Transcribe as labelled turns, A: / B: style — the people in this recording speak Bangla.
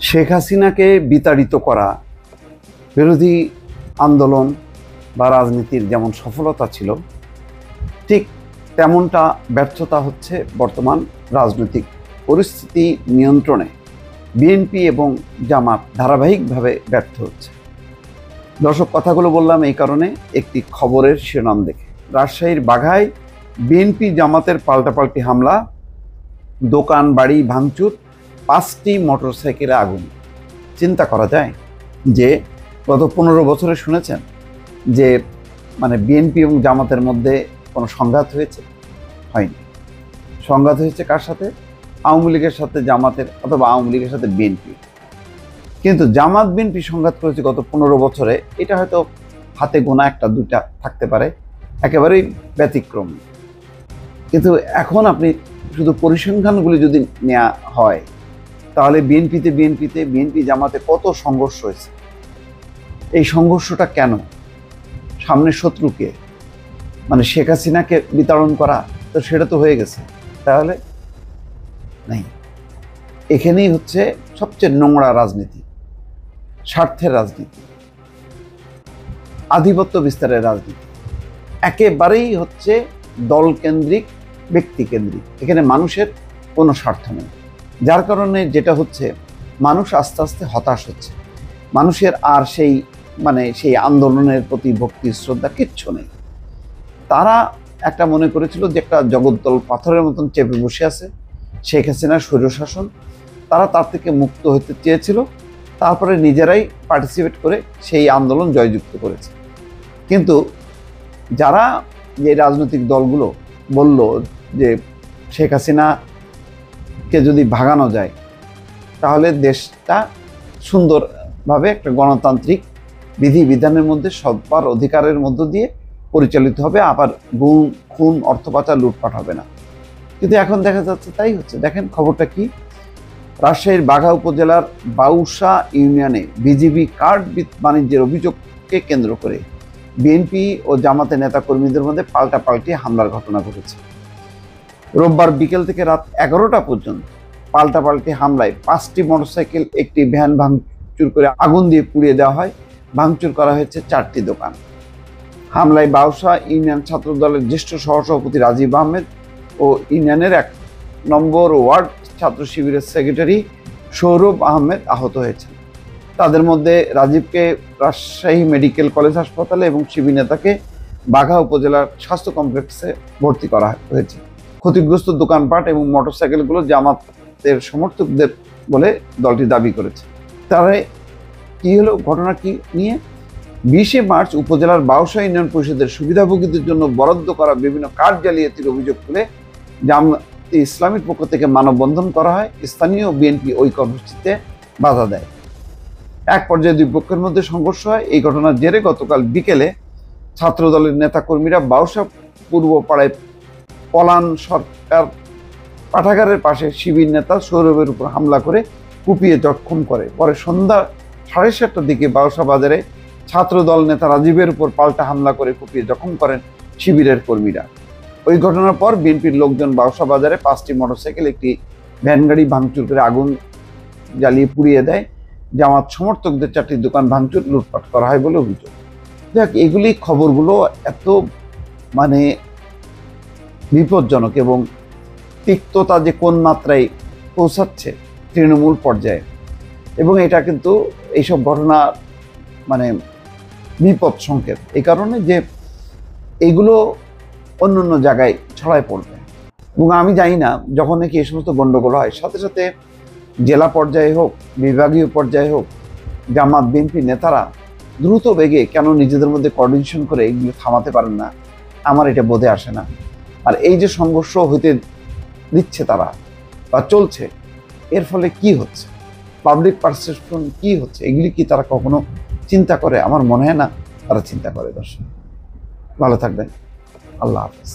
A: শেখ হাসিনাকে বিতাড়িত করা বিরোধী আন্দোলন বা রাজনীতির যেমন সফলতা ছিল, ঠিক তেমনটা ব্যর্থতা হচ্ছে বর্তমান রাজনৈতিক পরিস্থিতি নিয়ন্ত্রণে বিএনপি এবং জামাত ধারাবাহিকভাবে ব্যর্থ হচ্ছে। দর্শক, কথাগুলো বললাম এই কারণে, একটি খবরের শিরোনাম দেখে। রাজশাহীর বাঘায় বিএনপি জামাতের পাল্টাপাল্টি হামলা, দোকান বাড়ি ভাঙচুর, 5টি মোটরসাইকেলে আগুন। চিন্তা করা যায় যে গত 15 বছরে শুনেছেন যে বিএনপি এবং জামাতের মধ্যে কোনো সংঘাত হয়েছে? হয়নি। সংঘাত হয়েছে কার সাথে? আওয়ামী লীগের সাথে জামাতের, অথবা আওয়ামী লীগের সাথে বিএনপি। কিন্তু জামাত বিএনপি সংঘাত করেছে গত 15 বছরে, এটা হয়তো হাতে গোনা একটা দুইটা থাকতে পারে, একেবারেই ব্যতিক্রম। কিন্তু এখন আপনি শুধু পরিসংখ্যানগুলি যদি নেওয়া হয়, তাহলে বিএনপি জামাতে কত সংঘর্ষ হয়েছে। এই সংঘর্ষটা কেন? সামনে শত্রুকে শেখ হাসিনাকে বিতাড়ন করা, তো সেটা তো হয়ে গেছে, তাহলে নেই। এখানেই হচ্ছে সবচেয়ে নোংরা রাজনীতি, স্বার্থের রাজনীতি, আধিপত্য বিস্তারের রাজনীতি, একেবারেই হচ্ছে দলকেন্দ্রিক, ব্যক্তিকেন্দ্রিক। এখানে মানুষের কোনো স্বার্থ নেই, যার কারণে যেটা হচ্ছে, মানুষ আস্তে আস্তে হতাশ হচ্ছে। মানুষের আর সেই আন্দোলনের প্রতি ভক্তি শ্রদ্ধা কিচ্ছু নেই। তারা একটা মনে করেছিল যে একটা জগদ্দল পাথরের মতন চেপে বসে আছে শেখ হাসিনার স্বৈরশাসন, তারা তার থেকে মুক্ত হতে চেয়েছিল, তারপরে নিজেরাই পার্টিসিপেট করে সেই আন্দোলন জয়যুক্ত করেছে। কিন্তু যারা যে রাজনৈতিক দলগুলো বলল যে শেখ হাসিনাকে যদি ভাগানো যায়, তাহলে দেশটা সুন্দরভাবে একটা গণতান্ত্রিক বিধিবিধানের মধ্যে সবার অধিকারের মধ্য দিয়ে পরিচালিত হবে, আবার গুম খুন অর্থ পাচার লুটপাট হবে না। কিন্তু এখন দেখা যাচ্ছে তাই হচ্ছে। দেখেন খবরটা কি, রাজশাহীর বাঘা উপজেলার বাউসা ইউনিয়নে বিজিবি কার্ড বাণিজ্যের অভিযোগকে কেন্দ্র করে বিএনপি ও জামাতের নেতাকর্মীদের মধ্যে পাল্টাপাল্টি হামলার ঘটনা ঘটেছে। রোববার বিকেল থেকে রাত 11টা পর্যন্ত পাল্টাপাল্টি হামলায় 5টি মোটরসাইকেল, একটি ভ্যান ভাঙচুর করে আগুন দিয়ে পুড়িয়ে দেওয়া হয়। ভাঙচুর করা হয়েছে 4টি দোকান। হামলায় বাউসা ইউনিয়ন ছাত্র দলের জ্যেষ্ঠ সহসভাপতি রাজীব আহমেদ ও ইউনিয়নের 1 নম্বর ওয়ার্ড ছাত্র শিবিরের সেক্রেটারি সৌরভ আহমেদ আহত হয়েছেন। তাদের মধ্যে রাজীবকে রাজশাহী মেডিকেল কলেজ হাসপাতালে এবং শিবির নেতাকে বাঘা উপজেলার স্বাস্থ্য কমপ্লেক্সে ভর্তি করা হয়েছে। ক্ষতিগ্রস্ত দোকানপাট এবং মোটরসাইকেলগুলো জামাতের সমর্থকদের বলে দলটি দাবি করেছে। তারা কি হলো, ঘটনা কি নিয়ে? 20শে মার্চ উপজেলার বাউসা ইউনিয়ন পরিষদের সুবিধাভোগীদের জন্য বরাদ্দ করা বিভিন্ন কার্ড জালিয়াতির অভিযোগ তুলে জামাতে ইসলামীর পক্ষ থেকে মানববন্ধন করা হয়। স্থানীয় বিএনপি ওই কর্মসূচিতে বাধা দেয়। এক পর্যায়ে দুই পক্ষের মধ্যে সংঘর্ষ হয়। এই ঘটনার জেরে গতকাল বিকেলে ছাত্র দলের নেতাকর্মীরা বাউসা পূর্ব পাড়ায় পলান সরকার পাঠাগারের পাশে শিবির নেতা সৌরভের উপর হামলা করে কুপিয়ে জখম করে। পরে সন্ধ্যা 7:30টার দিকে বাউসা বাজারে ছাত্র দল নেতা রাজীবের উপর পাল্টা হামলা করে কুপিয়ে জখম করেন শিবিরের কর্মীরা। ওই ঘটনার পর বিএনপির লোকজন বাউসা বাজারে 5টি মোটরসাইকেল, একটি ভ্যান গাড়ি ভাঙচুর করে আগুন জ্বালিয়ে পুড়িয়ে দেয়। জামাত সমর্থকদের 4টি দোকান ভাঙচুর, লুটপাট করা হয় বলে অভিযোগ। দেখ, এগুলি খবরগুলো এত বিপজ্জনক এবং তিক্ততা যে কোন মাত্রায় পৌঁছাচ্ছে তৃণমূল পর্যায়ে, এবং এটা কিন্তু এইসব ঘটনা বিপদ সংকেত। এই কারণে যে এইগুলো অন্য অন্য জায়গায় ছড়ায় পড়বে। এবং আমি জানি না, যখন নাকি এই সমস্ত গণ্ডগোল হয়, সাথে সাথে জেলা পর্যায়ে হোক, বিভাগীয় পর্যায়ে হোক, জামাত বিএনপি নেতারা দ্রুত বেগে কেন নিজেদের মধ্যে কোঅর্ডিনেশন করে এগুলো থামাতে পারেন না, আমার এটা বোধে আসে না। আর এই যে সংঘর্ষ হইতে দিচ্ছে তারা বা চলছে, এর ফলে কি হচ্ছে, পাবলিক পারসেপশন কি হচ্ছে, এগুলি কি তারা কখনো চিন্তা করে? আমার মনে হয় না তারা চিন্তা করে। দর্শক, ভালো থাকবেন। আল্লাহ হাফেজ।